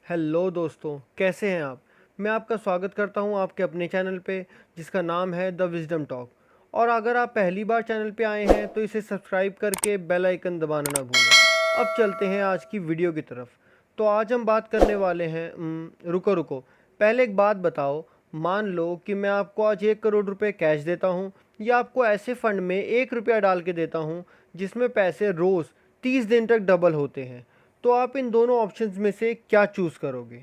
Hello दोस्तों, कैसे हैं आप। मैं आपका स्वागत करता हूं आपके अपने चैनल पे जिसका नाम है द विजडम टॉक। और अगर आप पहली बार चैनल पे आए हैं तो इसे सब्सक्राइब करके बेल आइकन दबाना ना भूलें। अब चलते हैं आज की वीडियो की तरफ। तो आज हम बात करने वाले हैं रुको रुको, पहले एक बात बताओ। मान लो कि मैं आपको आज 1 करोड़ रुपए कैश देता हूँ या आपको ऐसे फ़ंड में 1 रुपया डाल के देता हूँ जिसमें पैसे रोज़ 30 दिन तक डबल होते हैं, तो आप इन दोनों ऑप्शंस में से क्या चूज़ करोगे।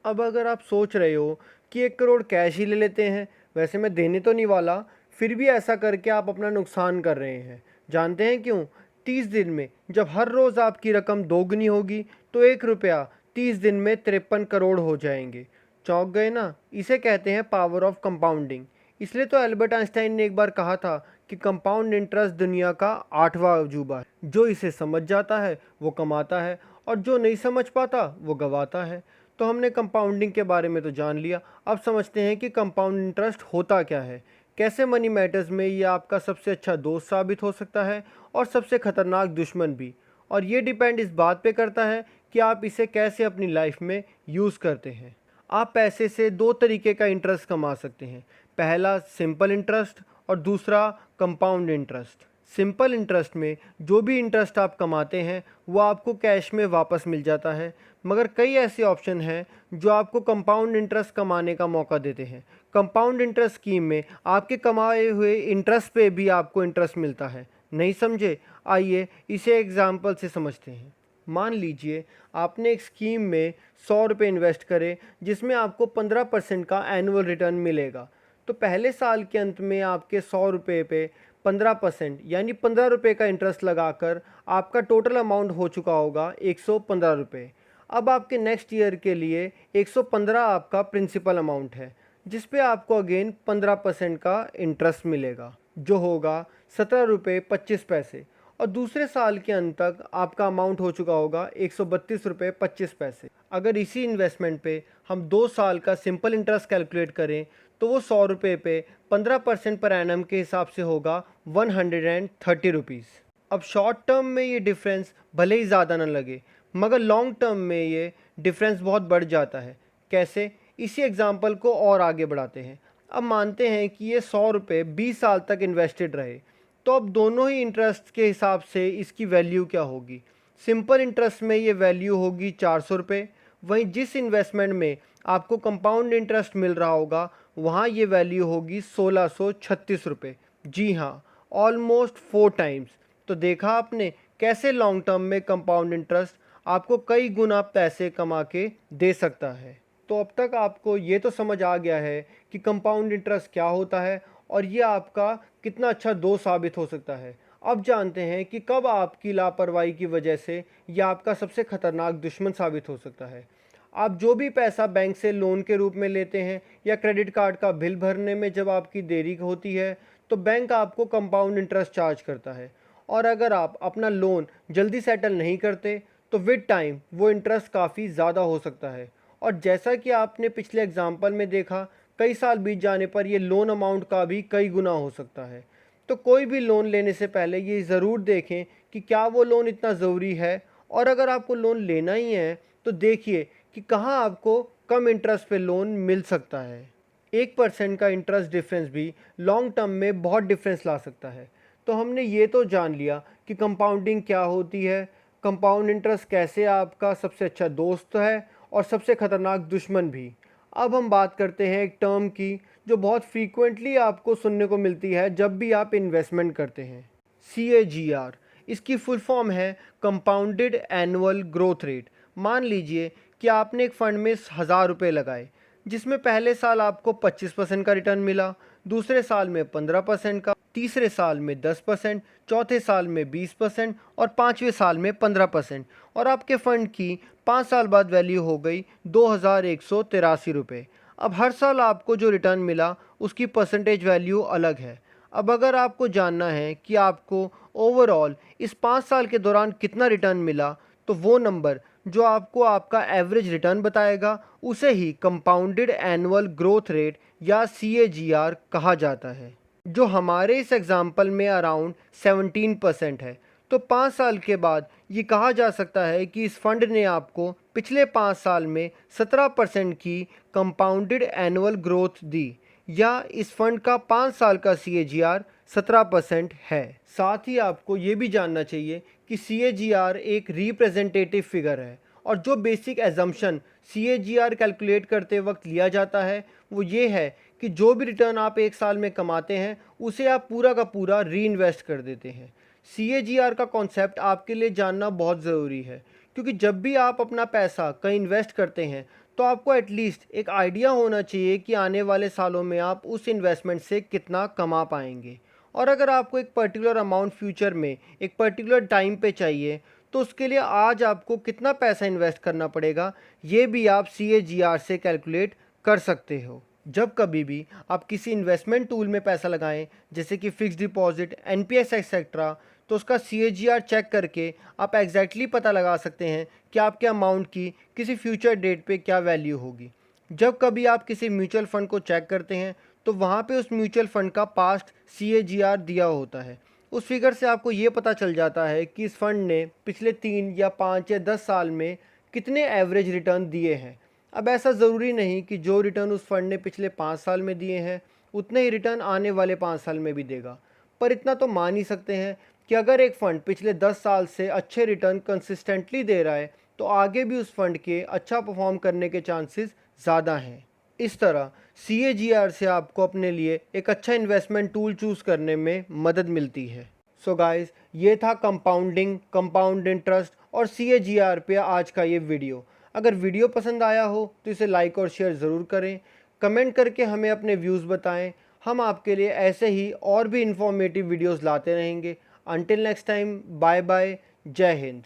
अब अगर आप सोच रहे हो कि 1 करोड़ कैश ही ले लेते हैं, वैसे मैं देने तो नहीं वाला, फिर भी ऐसा करके आप अपना नुकसान कर रहे हैं। जानते हैं क्यों? 30 दिन में जब हर रोज़ आपकी रकम दोगुनी होगी तो 1 रुपया 30 दिन में 53 करोड़ हो जाएंगे। चौंक गए ना? इसे कहते हैं पावर ऑफ कंपाउंडिंग। इसलिए तो एल्बर्ट आइंस्टाइन ने एक बार कहा था कि कंपाउंड इंटरेस्ट दुनिया का 8वां अजूबा है। जो इसे समझ जाता है वो कमाता है और जो नहीं समझ पाता वो गवाता है। तो हमने कंपाउंडिंग के बारे में तो जान लिया, अब समझते हैं कि कंपाउंड इंटरेस्ट होता क्या है, कैसे मनी मैटर्स में ये आपका सबसे अच्छा दोस्त साबित हो सकता है और सबसे खतरनाक दुश्मन भी। और ये डिपेंड इस बात पे करता है कि आप इसे कैसे अपनी लाइफ में यूज़ करते हैं। आप पैसे से दो तरीके का इंटरेस्ट कमा सकते हैं, पहला सिंपल इंटरेस्ट और दूसरा कंपाउंड इंटरेस्ट। सिंपल इंटरेस्ट में जो भी इंटरेस्ट आप कमाते हैं वो आपको कैश में वापस मिल जाता है, मगर कई ऐसे ऑप्शन हैं जो आपको कंपाउंड इंटरेस्ट कमाने का मौका देते हैं। कंपाउंड इंटरेस्ट स्कीम में आपके कमाए हुए इंटरेस्ट पे भी आपको इंटरेस्ट मिलता है। नहीं समझे? आइए इसे एग्जाम्पल से समझते हैं। मान लीजिए आपने एक स्कीम में 100 रुपये इन्वेस्ट करे जिसमें आपको 15% का एनुअल रिटर्न मिलेगा। तो पहले साल के अंत में आपके 100 रुपये पे 15% यानी 15 रुपये का इंटरेस्ट लगाकर आपका टोटल अमाउंट हो चुका होगा 115 रुपये। अब आपके नेक्स्ट ईयर के लिए 115 आपका प्रिंसिपल अमाउंट है जिस पे आपको अगेन 15% का इंटरेस्ट मिलेगा जो होगा 17 रुपये 25 पैसे। और दूसरे साल के अंत तक आपका अमाउंट हो चुका होगा 132 रुपये 25 पैसे। अगर इसी इन्वेस्टमेंट पे हम 2 साल का सिंपल इंटरेस्ट कैलकुलेट करें तो वो 100 रुपये पे 15% पर एनम के हिसाब से होगा 130 रुपीज़। अब शॉर्ट टर्म में ये डिफरेंस भले ही ज़्यादा ना लगे, मगर लॉन्ग टर्म में ये डिफरेंस बहुत बढ़ जाता है। कैसे? इसी एग्जांपल को और आगे बढ़ाते हैं। अब मानते हैं कि ये 100 रुपये 20 साल तक इन्वेस्टेड रहे, तो अब दोनों ही इंटरेस्ट के हिसाब से इसकी वैल्यू क्या होगी। सिंपल इंटरेस्ट में ये वैल्यू होगी 400 रुपये, वहीं जिस इन्वेस्टमेंट में आपको कंपाउंड इंटरेस्ट मिल रहा होगा वहाँ ये वैल्यू होगी 1636 रुपये। जी हाँ, ऑलमोस्ट 4 टाइम्स। तो देखा आपने कैसे लॉन्ग टर्म में कंपाउंड इंटरेस्ट आपको कई गुना पैसे कमा के दे सकता है। तो अब तक आपको ये तो समझ आ गया है कि कंपाउंड इंटरेस्ट क्या होता है और ये आपका कितना अच्छा दोस्त साबित हो सकता है। अब जानते हैं कि कब आपकी लापरवाही की वजह से यह आपका सबसे खतरनाक दुश्मन साबित हो सकता है। आप जो भी पैसा बैंक से लोन के रूप में लेते हैं या क्रेडिट कार्ड का बिल भरने में जब आपकी देरी होती है तो बैंक आपको कंपाउंड इंटरेस्ट चार्ज करता है। और अगर आप अपना लोन जल्दी सेटल नहीं करते तो विद टाइम वो इंटरेस्ट काफ़ी ज़्यादा हो सकता है। और जैसा कि आपने पिछले एग्जाम्पल में देखा, कई साल बीत जाने पर ये लोन अमाउंट का भी कई गुना हो सकता है। तो कोई भी लोन लेने से पहले ये ज़रूर देखें कि क्या वो लोन इतना ज़रूरी है, और अगर आपको लोन लेना ही है तो देखिए कि कहाँ आपको कम इंटरेस्ट पे लोन मिल सकता है। 1% का इंटरेस्ट डिफरेंस भी लॉन्ग टर्म में बहुत डिफरेंस ला सकता है। तो हमने ये तो जान लिया कि कंपाउंडिंग क्या होती है, कंपाउंड इंटरेस्ट कैसे आपका सबसे अच्छा दोस्त है और सबसे ख़तरनाक दुश्मन भी। अब हम बात करते हैं एक टर्म की जो बहुत फ्रीक्वेंटली आपको सुनने को मिलती है जब भी आप इन्वेस्टमेंट करते हैं, CAGR। इसकी फुल फॉर्म है कंपाउंडेड एनुअल ग्रोथ रेट। मान लीजिए कि आपने एक फ़ंड में 1000 रुपये लगाए जिसमें पहले साल आपको 25% का रिटर्न मिला, दूसरे साल में 15% का, तीसरे साल में 10%, चौथे साल में 20% और पाँचवें साल में 15%। और आपके फ़ंड की 5 साल बाद वैल्यू हो गई 2183 रुपये। अब हर साल आपको जो रिटर्न मिला उसकी परसेंटेज वैल्यू अलग है। अब अगर आपको जानना है कि आपको ओवरऑल इस 5 साल के दौरान कितना रिटर्न मिला, तो वो नंबर जो आपको आपका एवरेज रिटर्न बताएगा उसे ही कंपाउंडेड एनुअल ग्रोथ रेट या CAGR कहा जाता है, जो हमारे इस एग्जाम्पल में अराउंड 17% है। तो 5 साल के बाद ये कहा जा सकता है कि इस फंड ने आपको पिछले 5 साल में 17% की कंपाउंडेड एनुअल ग्रोथ दी, या इस फंड का 5 साल का CAGR 17% है। साथ ही आपको ये भी जानना चाहिए कि CAGR एक रिप्रेजेंटेटिव फिगर है, और जो बेसिक एजम्पशन CAGR कैलकुलेट करते वक्त लिया जाता है वो ये है कि जो भी रिटर्न आप एक साल में कमाते हैं उसे आप पूरा का पूरा री इन्वेस्ट कर देते हैं। CAGR का कॉन्सेप्ट आपके लिए जानना बहुत ज़रूरी है, क्योंकि जब भी आप अपना पैसा कहीं इन्वेस्ट करते हैं तो आपको एटलीस्ट एक आइडिया होना चाहिए कि आने वाले सालों में आप उस इन्वेस्टमेंट से कितना कमा पाएंगे। और अगर आपको एक पर्टिकुलर अमाउंट फ्यूचर में एक पर्टिकुलर टाइम पे चाहिए तो उसके लिए आज आपको कितना पैसा इन्वेस्ट करना पड़ेगा ये भी आप CAGR से कैलकुलेट कर सकते हो। जब कभी भी आप किसी इन्वेस्टमेंट टूल में पैसा लगाएं, जैसे कि फिक्स डिपॉजिट, NPS एक्सेट्रा, तो उसका CAGR चेक करके आप एग्जैक्टली पता लगा सकते हैं कि आपके अमाउंट की किसी फ्यूचर डेट पे क्या वैल्यू होगी। जब कभी आप किसी म्यूचुअल फ़ंड को चेक करते हैं तो वहाँ पे उस म्यूचुअल फ़ंड का पास्ट CAGR दिया होता है। उस फिगर से आपको ये पता चल जाता है कि इस फंड ने पिछले 3 या 5 या 10 साल में कितने एवरेज रिटर्न दिए हैं। अब ऐसा ज़रूरी नहीं कि जो रिटर्न उस फंड ने पिछले 5 साल में दिए हैं उतने ही रिटर्न आने वाले 5 साल में भी देगा, पर इतना तो मान ही सकते हैं कि अगर एक फ़ंड पिछले 10 साल से अच्छे रिटर्न कंसिस्टेंटली दे रहा है तो आगे भी उस फंड के अच्छा परफॉर्म करने के चांसेस ज़्यादा हैं। इस तरह CAGR से आपको अपने लिए एक अच्छा इन्वेस्टमेंट टूल चूज़ करने में मदद मिलती है। सो गाइस, ये था कंपाउंडिंग, कंपाउंड इंटरेस्ट और CAGR पे आज का ये वीडियो। अगर वीडियो पसंद आया हो तो इसे लाइक और शेयर ज़रूर करें। कमेंट करके हमें अपने व्यूज़ बताएं। हम आपके लिए ऐसे ही और भी इंफॉर्मेटिव वीडियोज़ लाते रहेंगे। Until next time, bye bye, जय हिंद।